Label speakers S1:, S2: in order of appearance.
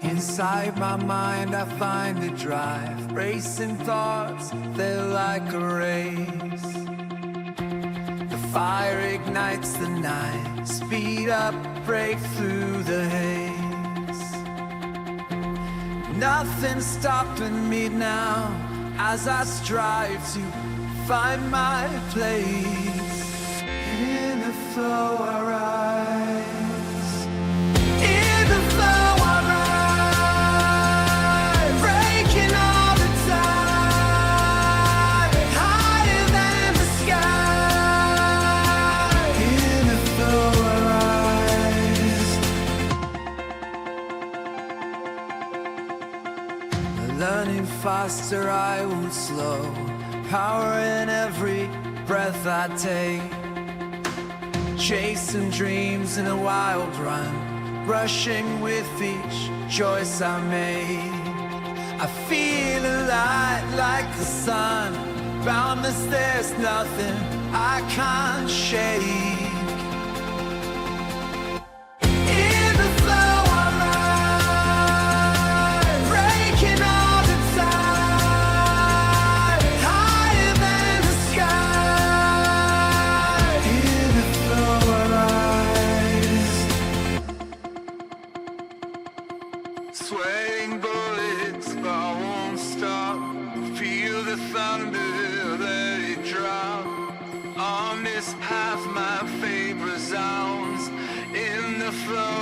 S1: Inside my mind I find the drive, racing thoughts, they're like a race. The fire ignites the night, speed up, break through the haze. Nothing's stopping me now as I strive to find my place. In the flow I rise, in the flow I ride, breaking all the time, higher than the sky. In the flow I rise, learning faster, I won't slow, power in every breath I take. Chasing dreams in a wild run, rushing with each choice I make. I feel alive like the sun, boundless, there's nothing I can't shake. In the flow I ride, breaking all the time, higher than the sky. In the flow I rise, swaying bullets, but I won't stop. Feel the thunder, let it drop. On this path my fate resounds. In the flow